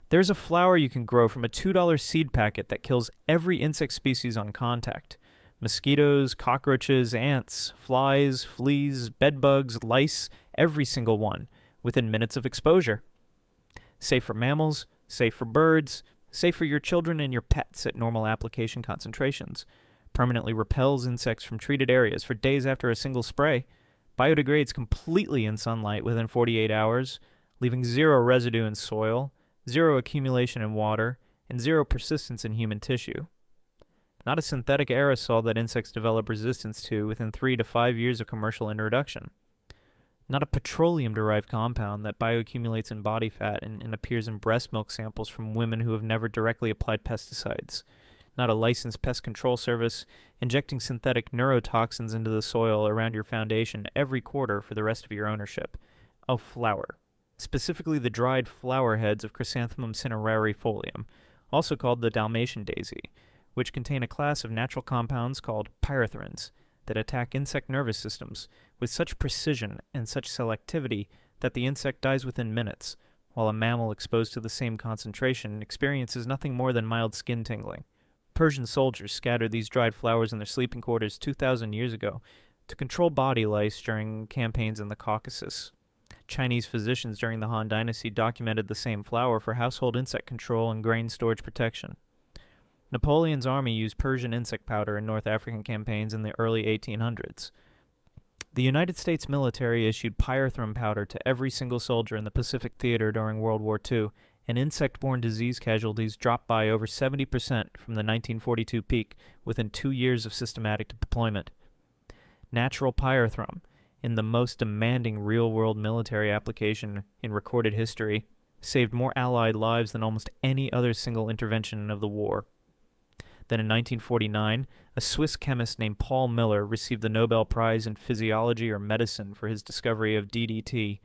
There's a flower you can grow from a $2 seed packet that kills every insect species on contact. Mosquitoes, cockroaches, ants, flies, fleas, bedbugs, lice, every single one, within minutes of exposure. Safe for mammals, safe for birds, safe for your children and your pets at normal application concentrations. Permanently repels insects from treated areas for days after a single spray. Biodegrades completely in sunlight within 48 hours, leaving zero residue in soil, zero accumulation in water, and zero persistence in human tissue. Not a synthetic aerosol that insects develop resistance to within 3 to 5 years of commercial introduction. Not a petroleum-derived compound that bioaccumulates in body fat and appears in breast milk samples from women who have never directly applied pesticides. Not a licensed pest control service injecting synthetic neurotoxins into the soil around your foundation every quarter for the rest of your ownership. A flower. Specifically the dried flower heads of Chrysanthemum cinerariifolium, also called the Dalmatian daisy, which contain a class of natural compounds called Pyrethrins that attack insect nervous systems with such precision and such selectivity that the insect dies within minutes, while a mammal exposed to the same concentration experiences nothing more than mild skin tingling. Persian soldiers scattered these dried flowers in their sleeping quarters 2,000 years ago to control body lice during campaigns in the Caucasus. Chinese physicians during the Han Dynasty documented the same flower for household insect control and grain storage protection. Napoleon's army used Persian insect powder in North African campaigns in the early 1800s. The United States military issued pyrethrum powder to every single soldier in the Pacific Theater during World War II, and insect-borne disease casualties dropped by over 70% from the 1942 peak within 2 years of systematic deployment. Natural pyrethrum, in the most demanding real-world military application in recorded history, saved more Allied lives than almost any other single intervention of the war. Then in 1949, a Swiss chemist named Paul Miller received the Nobel Prize in Physiology or Medicine for his discovery of DDT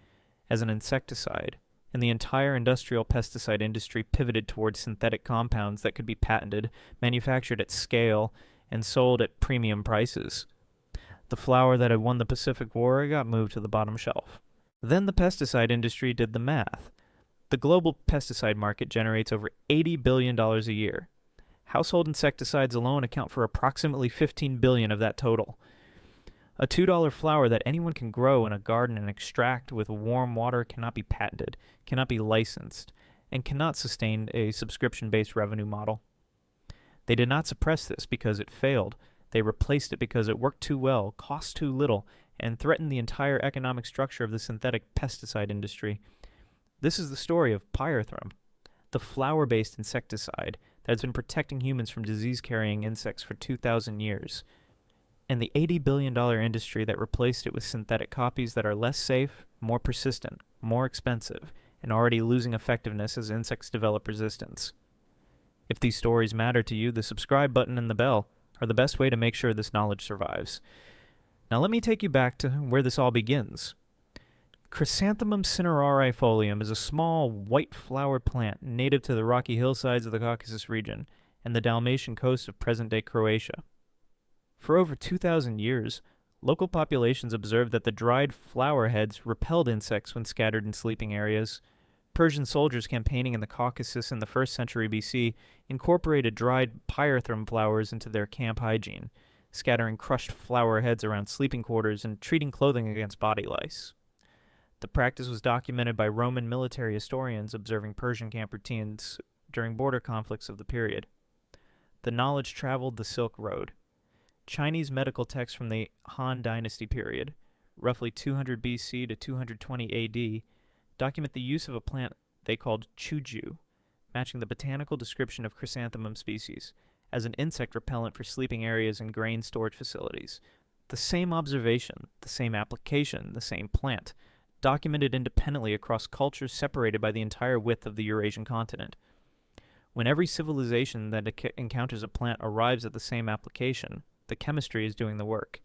as an insecticide, and the entire industrial pesticide industry pivoted towards synthetic compounds that could be patented, manufactured at scale, and sold at premium prices. The flower that had won the Pacific War got moved to the bottom shelf. Then the pesticide industry did the math. The global pesticide market generates over $80 billion a year. Household insecticides alone account for approximately $15 billion of that total. A $2 flower that anyone can grow in a garden and extract with warm water cannot be patented, cannot be licensed, and cannot sustain a subscription-based revenue model. They did not suppress this because it failed. They replaced it because it worked too well, cost too little, and threatened the entire economic structure of the synthetic pesticide industry. This is the story of Pyrethrum, the flower-based insecticide that has been protecting humans from disease-carrying insects for 2,000 years, and the $80 billion industry that replaced it with synthetic copies that are less safe, more persistent, more expensive, and already losing effectiveness as insects develop resistance. If these stories matter to you, the subscribe button and the bell are the best way to make sure this knowledge survives. Now let me take you back to where this all begins. Chrysanthemum cinerariifolium is a small, white-flowered plant native to the rocky hillsides of the Caucasus region and the Dalmatian coast of present-day Croatia. For over 2,000 years, local populations observed that the dried flower heads repelled insects when scattered in sleeping areas. Persian soldiers campaigning in the Caucasus in the 1st century BC incorporated dried pyrethrum flowers into their camp hygiene, scattering crushed flower heads around sleeping quarters and treating clothing against body lice. The practice was documented by Roman military historians observing Persian camp routines during border conflicts of the period. The knowledge traveled the Silk Road. Chinese medical texts from the Han Dynasty period, roughly 200 BC to 220 AD, document the use of a plant they called chuju, matching the botanical description of chrysanthemum species, as an insect repellent for sleeping areas and grain storage facilities. The same observation, the same application, the same plant, documented independently across cultures separated by the entire width of the Eurasian continent. When every civilization that encounters a plant arrives at the same application, the chemistry is doing the work.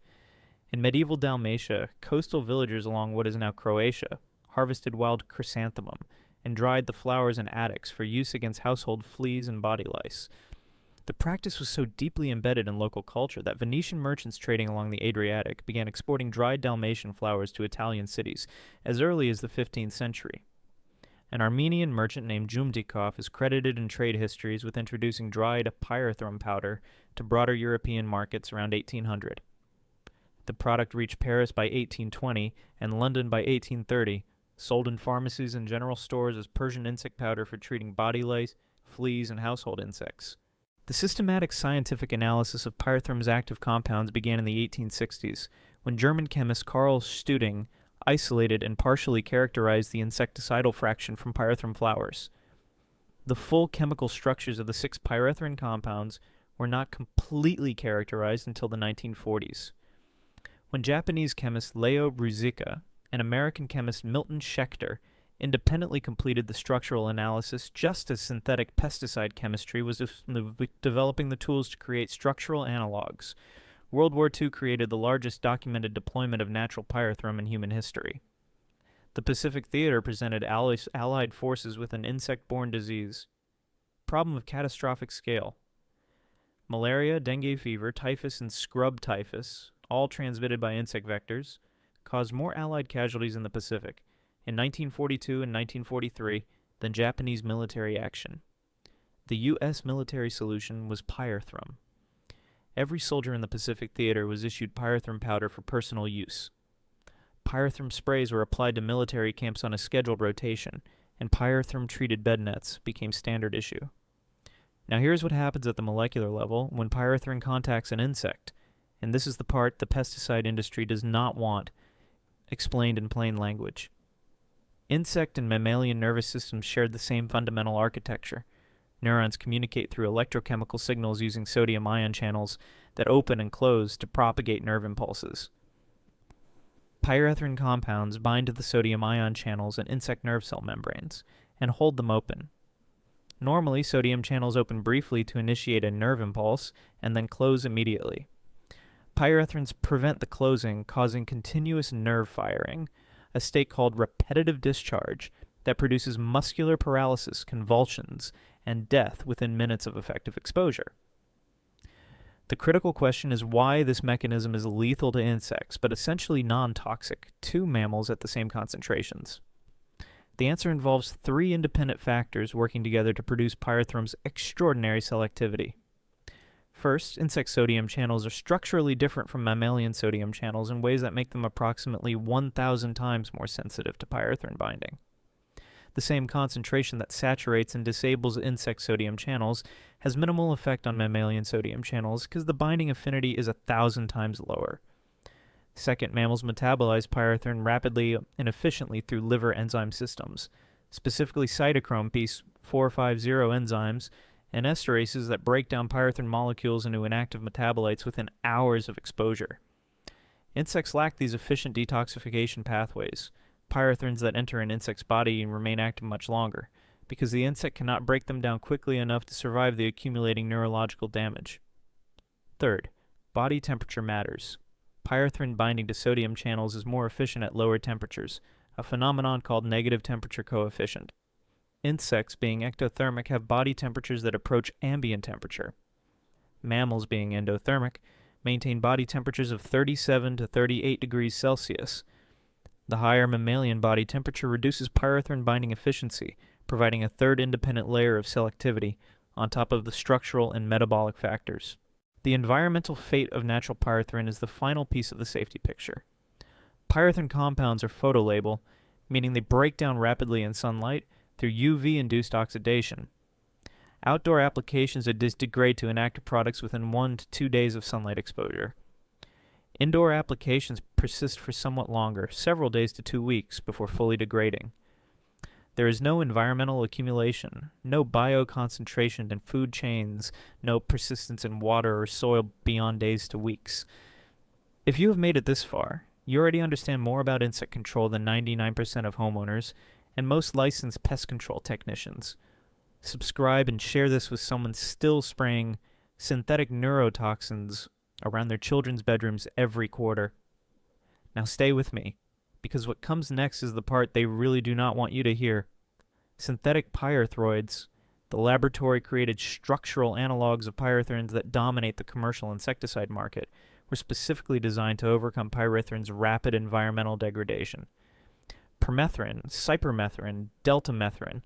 In medieval Dalmatia, coastal villagers along what is now Croatia harvested wild chrysanthemum and dried the flowers in attics for use against household fleas and body lice. The practice was so deeply embedded in local culture that Venetian merchants trading along the Adriatic began exporting dried Dalmatian flowers to Italian cities as early as the 15th century. An Armenian merchant named Jumdikov is credited in trade histories with introducing dried pyrethrum powder to broader European markets around 1800. The product reached Paris by 1820 and London by 1830, sold in pharmacies and general stores as Persian insect powder for treating body lice, fleas, and household insects. The systematic scientific analysis of pyrethrum's active compounds began in the 1860s, when German chemist Karl Studing isolated and partially characterized the insecticidal fraction from pyrethrum flowers. The full chemical structures of the 6 pyrethrin compounds were not completely characterized until the 1940s. When Japanese chemist Leo Ruzicka and American chemist Milton Schechter independently completed the structural analysis just as synthetic pesticide chemistry was developing the tools to create structural analogs, World War II created the largest documented deployment of natural pyrethrum in human history. The Pacific Theater presented Allied forces with an insect-borne disease. Problem of catastrophic scale. Malaria, dengue fever, typhus, and scrub typhus, all transmitted by insect vectors, caused more Allied casualties in the Pacific in 1942 and 1943 than Japanese military action. The U.S. military solution was pyrethrum. Every soldier in the Pacific Theater was issued pyrethrum powder for personal use. Pyrethrum sprays were applied to military camps on a scheduled rotation, and pyrethrum-treated bed nets became standard issue. Now here's what happens at the molecular level when pyrethrin contacts an insect, and this is the part the pesticide industry does not want explained in plain language. Insect and mammalian nervous systems shared the same fundamental architecture. Neurons communicate through electrochemical signals using sodium ion channels that open and close to propagate nerve impulses. Pyrethrin compounds bind to the sodium ion channels in insect nerve cell membranes and hold them open. Normally, sodium channels open briefly to initiate a nerve impulse and then close immediately. Pyrethrins prevent the closing, causing continuous nerve firing, a state called repetitive discharge that produces muscular paralysis, convulsions, and death within minutes of effective exposure. The critical question is why this mechanism is lethal to insects, but essentially non-toxic to mammals at the same concentrations. The answer involves 3 independent factors working together to produce pyrethrum's extraordinary selectivity. First, insect sodium channels are structurally different from mammalian sodium channels in ways that make them approximately 1,000 times more sensitive to pyrethrin binding. The same concentration that saturates and disables insect sodium channels has minimal effect on mammalian sodium channels because the binding affinity is 1,000 times lower. Second, mammals metabolize pyrethrin rapidly and efficiently through liver enzyme systems, specifically cytochrome P450 enzymes and esterases that break down pyrethrin molecules into inactive metabolites within hours of exposure. Insects lack these efficient detoxification pathways, pyrethrins that enter an insect's body and remain active much longer, because the insect cannot break them down quickly enough to survive the accumulating neurological damage. Third, body temperature matters. Pyrethrin binding to sodium channels is more efficient at lower temperatures, a phenomenon called negative temperature coefficient. Insects, being ectothermic, have body temperatures that approach ambient temperature. Mammals, being endothermic, maintain body temperatures of 37 to 38 degrees Celsius. The higher mammalian body temperature reduces pyrethrin binding efficiency, providing a third independent layer of selectivity on top of the structural and metabolic factors. The environmental fate of natural pyrethrin is the final piece of the safety picture. Pyrethrin compounds are photolabile, meaning they break down rapidly in sunlight through UV-induced oxidation. Outdoor applications degrade to inactive products within 1 to 2 days of sunlight exposure. Indoor applications persist for somewhat longer, several days to 2 weeks, before fully degrading. There is no environmental accumulation, no bioconcentration in food chains, no persistence in water or soil beyond days to weeks. If you have made it this far, you already understand more about insect control than 99% of homeowners and most licensed pest control technicians. Subscribe and share this with someone still spraying synthetic neurotoxins around their children's bedrooms every quarter. Now stay with me, because what comes next is the part they really do not want you to hear. Synthetic pyrethroids, the laboratory-created structural analogs of pyrethrins that dominate the commercial insecticide market, were specifically designed to overcome pyrethrin's rapid environmental degradation. permethrin, cypermethrin, deltamethrin,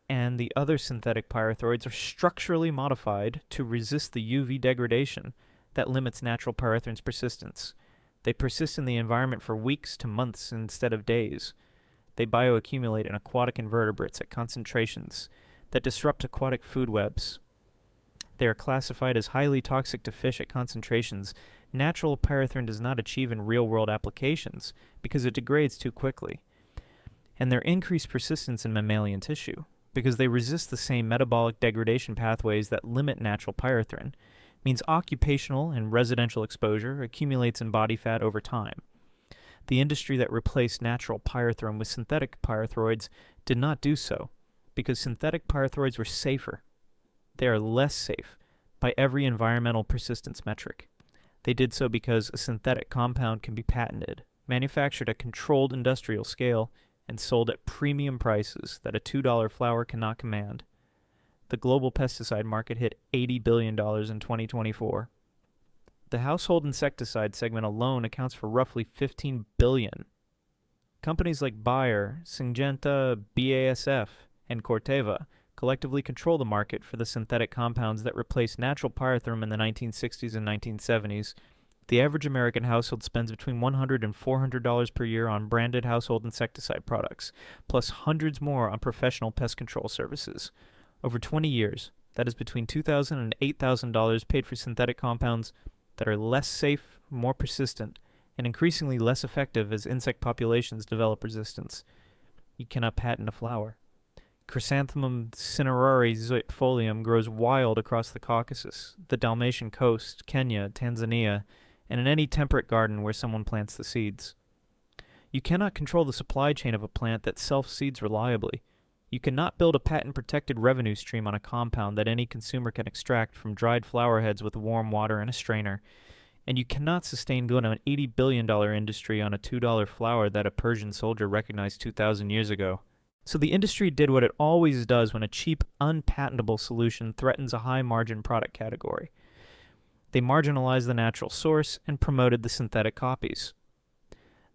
and the other synthetic pyrethroids are structurally modified to resist the UV degradation that limits natural pyrethrins' persistence. They persist in the environment for weeks to months instead of days. They bioaccumulate in aquatic invertebrates at concentrations that disrupt aquatic food webs. They are classified as highly toxic to fish at concentrations natural pyrethrin does not achieve in real-world applications because it degrades too quickly. And their increased persistence in mammalian tissue because they resist the same metabolic degradation pathways that limit natural pyrethrin means occupational and residential exposure accumulates in body fat over time. The industry that replaced natural pyrethrum with synthetic pyrethroids did not do so because synthetic pyrethroids were safer. They are less safe by every environmental persistence metric. They did so because a synthetic compound can be patented, manufactured at controlled industrial scale, and sold at premium prices that a $2 flower cannot command. The global pesticide market hit $80 billion in 2024. The household insecticide segment alone accounts for roughly $15 billion. Companies like Bayer, Syngenta, BASF, and Corteva collectively control the market for the synthetic compounds that replaced natural pyrethrum in the 1960s and 1970s. The average American household spends between $100 and $400 per year on branded household insecticide products, plus hundreds more on professional pest control services. Over 20 years, that is between $2,000 and $8,000 paid for synthetic compounds that are less safe, more persistent, and increasingly less effective as insect populations develop resistance. You cannot patent a flower. Chrysanthemum cinerariifolium grows wild across the Caucasus, the Dalmatian coast, Kenya, Tanzania, and in any temperate garden where someone plants the seeds. You cannot control the supply chain of a plant that self-seeds reliably. You cannot build a patent-protected revenue stream on a compound that any consumer can extract from dried flower heads with warm water and a strainer. And you cannot sustain good on an $80 billion industry on a $2 flower that a Persian soldier recognized 2,000 years ago. So the industry did what it always does when a cheap, unpatentable solution threatens a high-margin product category. They marginalized the natural source and promoted the synthetic copies.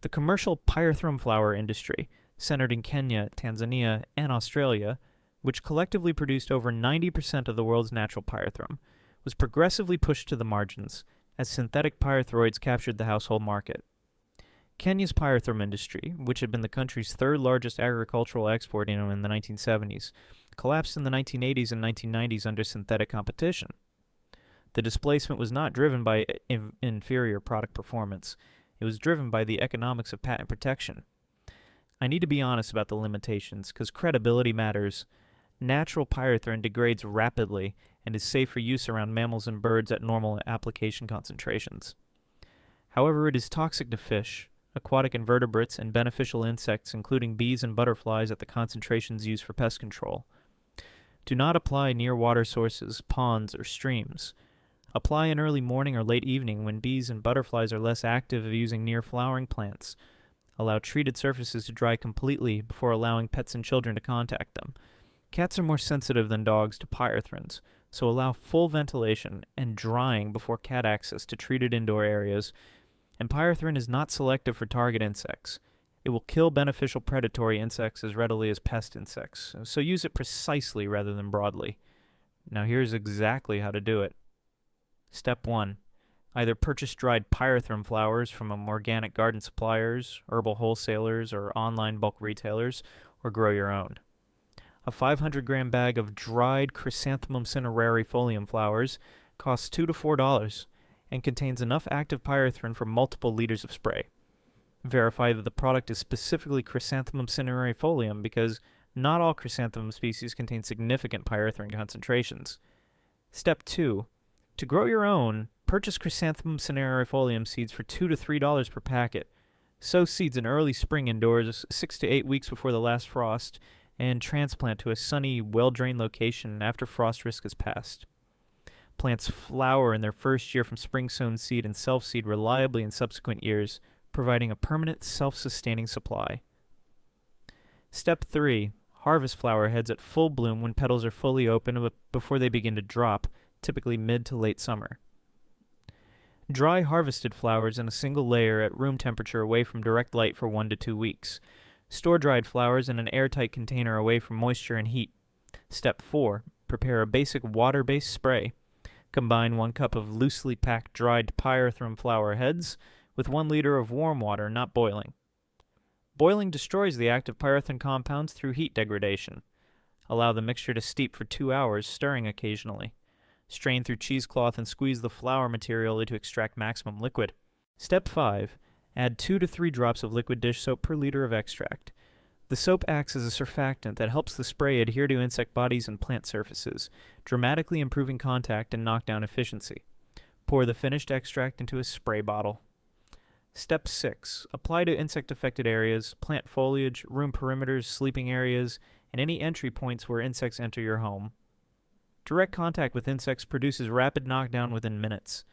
The commercial pyrethrum flower industry, centered in Kenya, Tanzania, and Australia, which collectively produced over 90% of the world's natural pyrethrum, was progressively pushed to the margins as synthetic pyrethroids captured the household market. Kenya's pyrethrum industry, which had been the country's third largest agricultural export in the 1970s, collapsed in the 1980s and 1990s under synthetic competition. The displacement was not driven by inferior product performance. It was driven by the economics of patent protection. I need to be honest about the limitations, because credibility matters. Natural pyrethrin degrades rapidly and is safe for use around mammals and birds at normal application concentrations. However, it is toxic to fish, aquatic invertebrates, and beneficial insects, including bees and butterflies at the concentrations used for pest control. Do not apply near water sources, ponds, or streams. Apply in early morning or late evening when bees and butterflies are less active using near flowering plants. Allow treated surfaces to dry completely before allowing pets and children to contact them. Cats are more sensitive than dogs to pyrethrins, so allow full ventilation and drying before cat access to treated indoor areas. And pyrethrin is not selective for target insects. It will kill beneficial predatory insects as readily as pest insects, so use it precisely rather than broadly. Now here's exactly how to do it. Step 1. Either purchase dried pyrethrum flowers from organic garden suppliers, herbal wholesalers, or online bulk retailers, or grow your own. A 500-gram bag of dried Chrysanthemum cinerariifolium flowers costs $2 to $4 and contains enough active pyrethrin for multiple liters of spray. Verify that the product is specifically Chrysanthemum cinerariifolium because not all chrysanthemum species contain significant pyrethrin concentrations. Step 2. To grow your own, purchase Chrysanthemum cinerariifolium seeds for $2 to $3 per packet. Sow seeds in early spring indoors 6 to 8 weeks before the last frost, and transplant to a sunny, well-drained location after frost risk has passed. Plants flower in their first year from spring-sown seed and self-seed reliably in subsequent years, providing a permanent, self-sustaining supply. Step 3. Harvest flower heads at full bloom when petals are fully open before they begin to drop, typically mid to late summer. Dry harvested flowers in a single layer at room temperature away from direct light for 1 to 2 weeks. Store dried flowers in an airtight container away from moisture and heat. Step 4. Prepare a basic water-based spray. Combine 1 cup of loosely packed dried pyrethrum flower heads with 1 liter of warm water, not boiling. Boiling destroys the active pyrethrin compounds through heat degradation. Allow the mixture to steep for 2 hours, stirring occasionally. Strain through cheesecloth and squeeze the flour material to extract maximum liquid. Step 5. Add 2 to 3 drops of liquid dish soap per liter of extract. The soap acts as a surfactant that helps the spray adhere to insect bodies and plant surfaces, dramatically improving contact and knockdown efficiency. Pour the finished extract into a spray bottle. Step 6. Apply to insect-affected areas, plant foliage, room perimeters, sleeping areas, and any entry points where insects enter your home. Direct contact with insects produces rapid knockdown within minutes.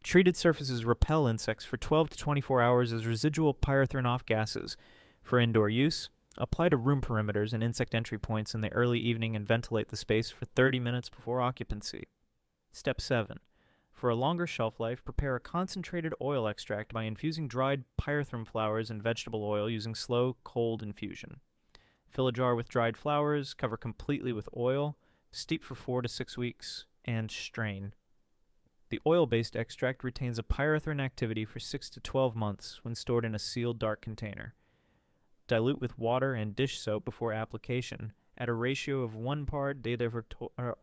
Treated surfaces repel insects for 12 to 24 hours as residual pyrethrin off gases. For indoor use, apply to room perimeters and insect entry points in the early evening and ventilate the space for 30 minutes before occupancy. Step 7. For a longer shelf life, prepare a concentrated oil extract by infusing dried pyrethrum flowers in vegetable oil using slow, cold infusion. Fill a jar with dried flowers, cover completely with oil, steep for 4 to 6 weeks, and strain. The oil-based extract retains a pyrethrin activity for 6 to 12 months when stored in a sealed dark container. Dilute with water and dish soap before application at a ratio of 1 part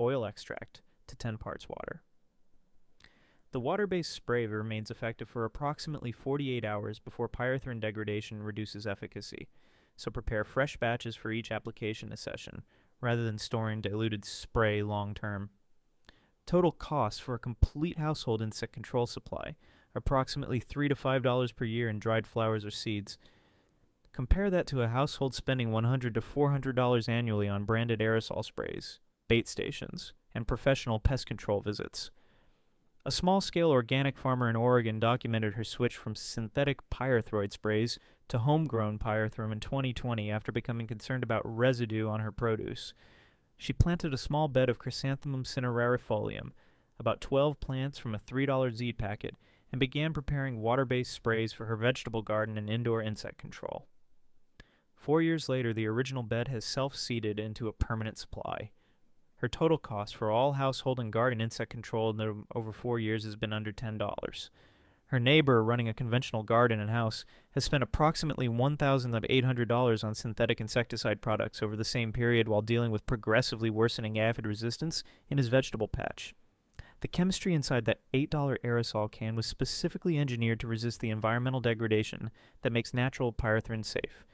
oil extract to 10 parts water. The water-based spray remains effective for approximately 48 hours before pyrethrin degradation reduces efficacy, so prepare fresh batches for each application session, rather than storing diluted spray long-term. Total cost for a complete household insect control supply, approximately $3 to $5 per year in dried flowers or seeds. Compare that to a household spending $100 to $400 annually on branded aerosol sprays, bait stations, and professional pest control visits. A small-scale organic farmer in Oregon documented her switch from synthetic pyrethroid sprays to homegrown pyrethrum in 2020 after becoming concerned about residue on her produce. She planted a small bed of Chrysanthemum cinerariifolium, about 12 plants from a $3 Z packet, and began preparing water-based sprays for her vegetable garden and indoor insect control. 4 years later, the original bed has self-seeded into a permanent supply. Her total cost for all household and garden insect control over 4 years has been under $10. Her neighbor, running a conventional garden and house, has spent approximately $1,800 on synthetic insecticide products over the same period while dealing with progressively worsening aphid resistance in his vegetable patch. The chemistry inside that $8 aerosol can was specifically engineered to resist the environmental degradation that makes natural pyrethrin safe.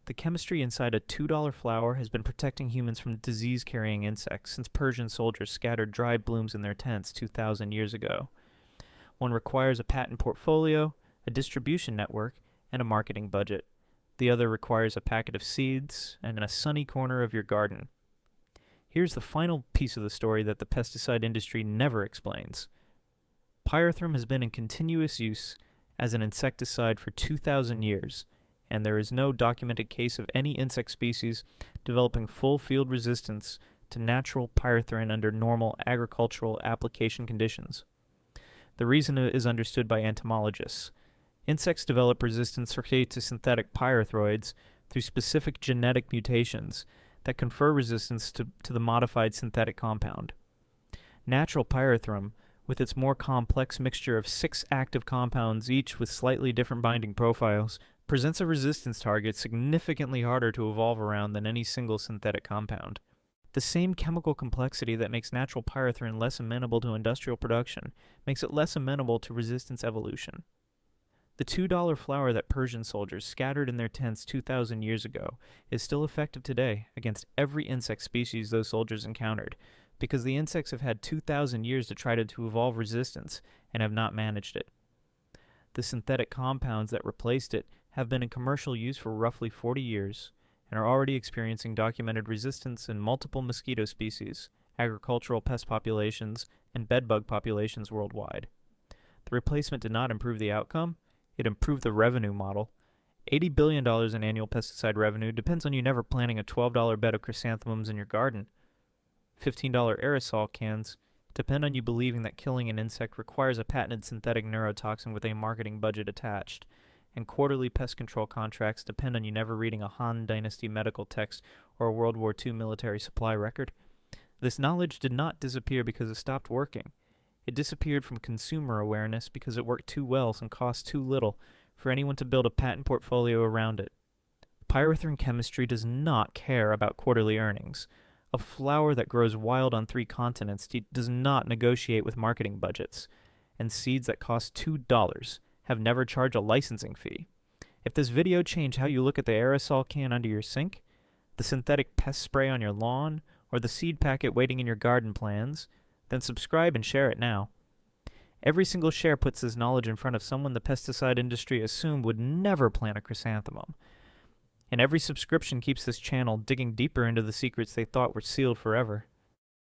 The chemistry inside a $2 flower has been protecting humans from disease-carrying insects since Persian soldiers scattered dried blooms in their tents 2,000 years ago. One requires a patent portfolio, a distribution network, and a marketing budget. The other requires a packet of seeds and a sunny corner of your garden. Here's the final piece of the story that the pesticide industry never explains. Pyrethrum has been in continuous use as an insecticide for 2,000 years, and there is no documented case of any insect species developing full field resistance to natural pyrethrin under normal agricultural application conditions. The reason is understood by entomologists. Insects develop resistance to synthetic pyrethroids through specific genetic mutations that confer resistance to the modified synthetic compound. Natural pyrethrum, with its more complex mixture of 6 active compounds, each with slightly different binding profiles, presents a resistance target significantly harder to evolve around than any single synthetic compound. The same chemical complexity that makes natural pyrethrin less amenable to industrial production makes it less amenable to resistance evolution. The $2 flower that Persian soldiers scattered in their tents 2,000 years ago is still effective today against every insect species those soldiers encountered, because the insects have had 2,000 years to try to evolve resistance and have not managed it. The synthetic compounds that replaced it have been in commercial use for roughly 40 years, and are already experiencing documented resistance in multiple mosquito species, agricultural pest populations, and bedbug populations worldwide. The replacement did not improve the outcome, it improved the revenue model. $80 billion in annual pesticide revenue depends on you never planting a $12 bed of chrysanthemums in your garden. $15 aerosol cans depend on you believing that killing an insect requires a patented synthetic neurotoxin with a marketing budget attached. and quarterly pest control contracts depend on you never reading a Han Dynasty medical text or a World War II military supply record. This knowledge did not disappear because it stopped working. It disappeared from consumer awareness because it worked too well and cost too little for anyone to build a patent portfolio around it. Pyrethrin chemistry does not care about quarterly earnings. A flower that grows wild on 3 continents does not negotiate with marketing budgets, and seeds that cost $2 have never charged a licensing fee. If this video changed how you look at the aerosol can under your sink, the synthetic pest spray on your lawn, or the seed packet waiting in your garden plans, then subscribe and share it now. Every single share puts this knowledge in front of someone the pesticide industry assumed would never plant a chrysanthemum. And every subscription keeps this channel digging deeper into the secrets they thought were sealed forever.